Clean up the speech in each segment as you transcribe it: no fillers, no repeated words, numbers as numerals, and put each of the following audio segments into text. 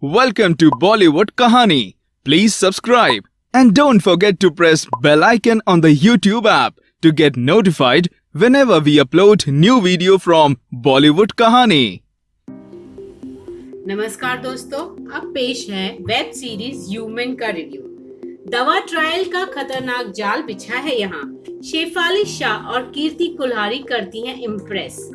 Welcome to Bollywood Kahani. Please subscribe and don't forget to press bell icon on the YouTube app to get notified whenever we upload new video from Bollywood Kahani. नमस्कार दोस्तों, अब पेश है web series human का review. दवा trial का खतरनाक जाल बिछा है यहाँ। शेफाली शाह और कीर्ति कुल्हारी करती हैं इम्प्रेस।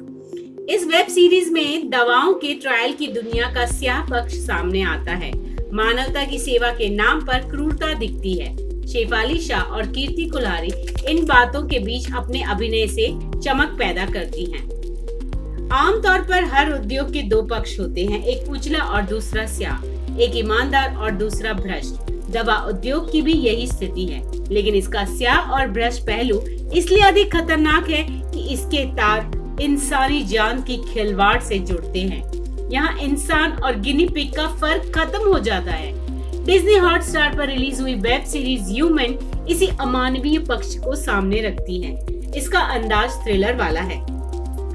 इस वेब सीरीज में दवाओं के ट्रायल की दुनिया का स्याह पक्ष सामने आता है। मानवता की सेवा के नाम पर क्रूरता दिखती है। शेफाली शाह और कीर्ति कुल्हारी इन बातों के बीच अपने अभिनय से चमक पैदा करती हैं। आमतौर पर हर उद्योग के दो पक्ष होते हैं, एक उजला और दूसरा स्याह, एक ईमानदार और दूसरा भ्रष्ट। दवा उद्योग की भी यही स्थिति है, लेकिन इसका स्याह और भ्रष्ट पहलू इसलिए अधिक खतरनाक है कि इसके तार इंसानी जान की खिलवाड़ से जुड़ते हैं। यहाँ इंसान और गिनी पिग का फर्क खत्म हो जाता है। डिज्नी हॉटस्टार पर रिलीज हुई वेब सीरीज ह्यूमन इसी अमानवीय पक्ष को सामने रखती है। इसका अंदाज थ्रिलर वाला है।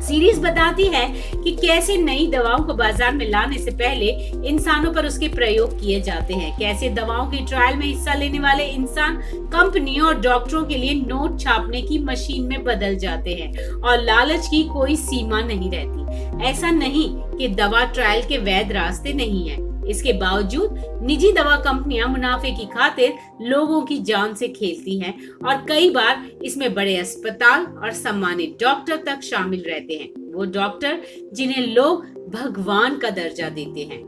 सीरीज बताती है कि कैसे नई दवाओं को बाजार में लाने से पहले इंसानों पर उसके प्रयोग किए जाते हैं, कैसे दवाओं के ट्रायल में हिस्सा लेने वाले इंसान कंपनियों और डॉक्टरों के लिए नोट छापने की मशीन में बदल जाते हैं और लालच की कोई सीमा नहीं रहती। ऐसा नहीं कि दवा ट्रायल के वैध रास्ते नहीं है, इसके बावजूद निजी दवा कंपनियां मुनाफे की खातिर लोगों की जान से खेलती हैं और कई बार इसमें बड़े अस्पताल और सम्मानित डॉक्टर तक शामिल रहते हैं, वो डॉक्टर जिन्हें लोग भगवान का दर्जा देते हैं।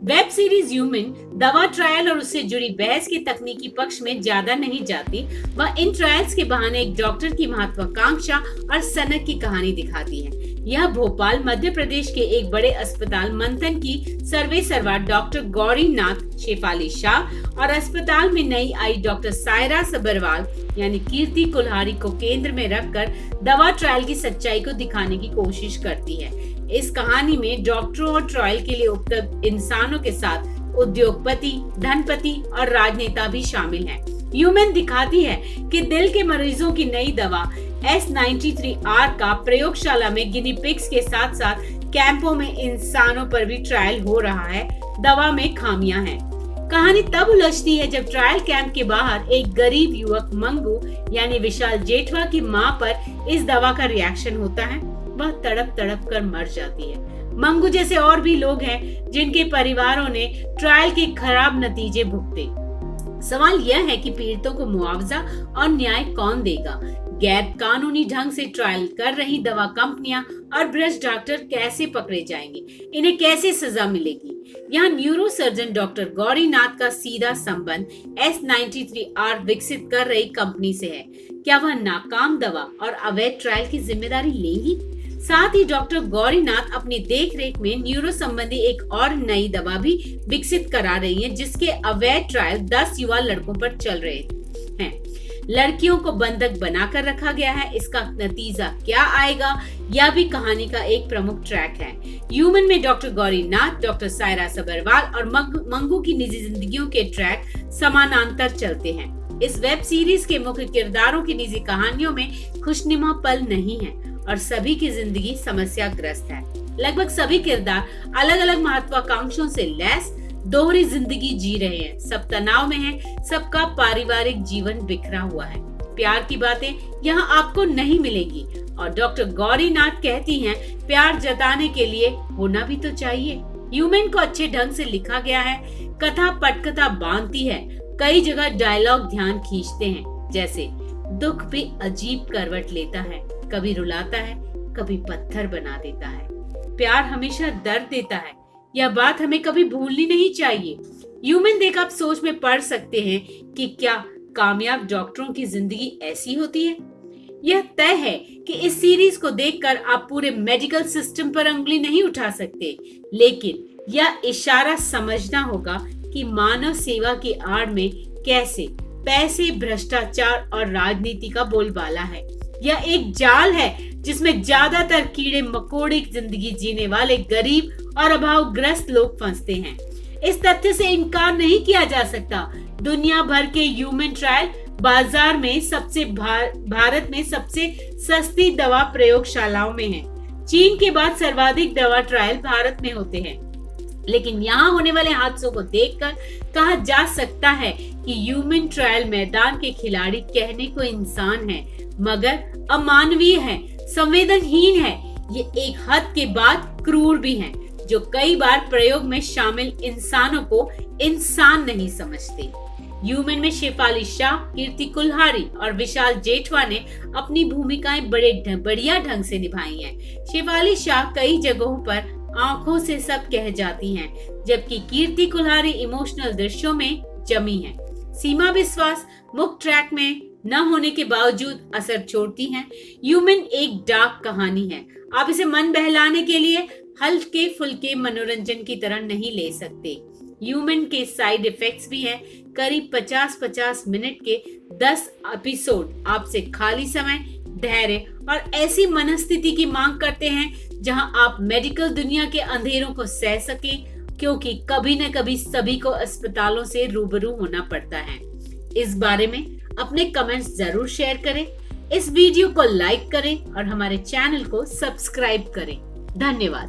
वेब सीरीज ह्यूमन दवा ट्रायल और उससे जुड़ी बहस के तकनीकी पक्ष में ज्यादा नहीं जाती। वह इन ट्रायल्स के बहाने एक डॉक्टर की महत्वाकांक्षा और सनक की कहानी दिखाती है। यह भोपाल मध्य प्रदेश के एक बड़े अस्पताल मंथन की सर्वेसर्वा डॉक्टर गौरी नाथ शेफाली शाह और अस्पताल में नई आई डॉक्टर सायरा सबरवाल यानी कीर्ति कुल्हारी को केंद्र में रखकर दवा ट्रायल की सच्चाई को दिखाने की कोशिश करती है। इस कहानी में डॉक्टरों और ट्रायल के लिए उपलब्ध इंसानों के साथ उद्योगपति, धनपति और राजनेता भी शामिल हैं। ह्यूमन दिखाती है कि दिल के मरीजों की नई दवा S93R का प्रयोगशाला में गिनी पिग्स के साथ साथ कैंपों में इंसानों पर भी ट्रायल हो रहा है। दवा में खामियां हैं। कहानी तब उलझती है जब ट्रायल कैंप के बाहर एक गरीब युवक मंगू यानी विशाल जेठवा की मां पर इस दवा का रिएक्शन होता है। वह तड़प तड़प कर मर जाती है। मंगू जैसे और भी लोग हैं जिनके परिवारों ने ट्रायल के खराब नतीजे भुगते। सवाल यह है कि पीड़ितों को मुआवजा और न्याय कौन देगा? गैर कानूनी ढंग से ट्रायल कर रही दवा कंपनियां और भ्रष्ट डॉक्टर कैसे पकड़े जाएंगे? इन्हें कैसे सजा मिलेगी? यहाँ न्यूरो सर्जन डॉक्टर गौरी नाथ का सीधा संबंध S93R विकसित कर रही कंपनी से है। क्या वह नाकाम दवा और अवैध ट्रायल की जिम्मेदारी लेंगी? साथ ही डॉक्टर गौरी नाथ अपनी देखरेख में न्यूरो संबंधी एक और नई दवा भी विकसित करा रही है, जिसके अवैध ट्रायल 10 युवा लड़कों पर चल रहे हैं। लड़कियों को बंधक बनाकर रखा गया है। इसका नतीजा क्या आएगा, यह भी कहानी का एक प्रमुख ट्रैक है। ह्यूमन में डॉक्टर गौरी नाथ, डॉक्टर सायरा सबरवाल और मंगू की निजी जिंदगियों के ट्रैक समानांतर चलते हैं। इस वेब सीरीज के मुख्य किरदारों की निजी कहानियों में खुशनुमा पल नहीं है और सभी की जिंदगी समस्याग्रस्त है। लगभग सभी किरदार अलग अलग महत्वाकांक्षों से लैस दोहरी जिंदगी जी रहे हैं। सब तनाव में हैं, सबका पारिवारिक जीवन बिखरा हुआ है। प्यार की बातें यहाँ आपको नहीं मिलेगी और डॉक्टर गौरी नाथ कहती हैं, प्यार जताने के लिए होना भी तो चाहिए। ह्यूमन को अच्छे ढंग से लिखा गया है। कथा पटकथा बांधती है। कई जगह डायलॉग ध्यान खींचते हैं, जैसे दुख भी अजीब करवट लेता है, कभी रुलाता है, कभी पत्थर बना देता है। प्यार हमेशा दर्द देता है, यह बात हमें कभी भूलनी नहीं चाहिए। ह्यूमन देख आप सोच में पड़ सकते हैं कि क्या कामयाब डॉक्टरों की जिंदगी ऐसी होती है? यह तय है कि इस सीरीज को देखकर आप पूरे मेडिकल सिस्टम पर उंगली नहीं उठा सकते, लेकिन यह इशारा समझना होगा कि मानव सेवा की आड़ में कैसे पैसे, भ्रष्टाचार और राजनीति का बोलबाला है। यह एक जाल है जिसमें ज्यादातर कीड़े मकोड़े जिंदगी जीने वाले गरीब और अभावग्रस्त लोग फंसते हैं। इस तथ्य से इनकार नहीं किया जा सकता, दुनिया भर के ह्यूमन ट्रायल बाजार में भारत में सबसे सस्ती दवा प्रयोगशालाओं में है। चीन के बाद सर्वाधिक दवा ट्रायल भारत में होते हैं। लेकिन यहाँ होने वाले हादसों को देखकर कहा जा सकता है कि ह्यूमन ट्रायल मैदान के खिलाड़ी कहने को इंसान है मगर अमानवीय है, संवेदनहीन है। ये एक हद के बाद क्रूर भी हैं, जो कई बार प्रयोग में शामिल इंसानों को इंसान नहीं समझते। ह्यूमन में शेफाली शाह, कीर्ति कुल्हारी और विशाल जेठवा ने अपनी भूमिकाएं बढ़िया ढंग से निभाई हैं। शेफाली शाह कई जगहों पर आंखों से सब कह जाती हैं, जबकि कीर्ति कुल्हारी इमोशनल दृश्यों में जमी है। सीमा विश्वास मुख्य ट्रैक में न होने के बावजूद असर छोड़ती हैं। ह्यूमन एक डार्क कहानी है, आप इसे मन बहलाने के लिए हल्के फुल्के मनोरंजन की तरह नहीं ले सकते। ह्यूमन के साइड इफेक्ट्स भी हैं। करीब 50-50 मिनट के 10 एपिसोड आपसे खाली समय, धैर्य और ऐसी मनस्थिति की मांग करते हैं जहां आप मेडिकल दुनिया के अंधेरों को सह सकें, क्योंकि कभी न कभी सभी को अस्पतालों से रूबरू होना पड़ता है। इस बारे में अपने कमेंट्स जरूर शेयर करें, इस वीडियो को लाइक करें और हमारे चैनल को सब्सक्राइब करें। धन्यवाद।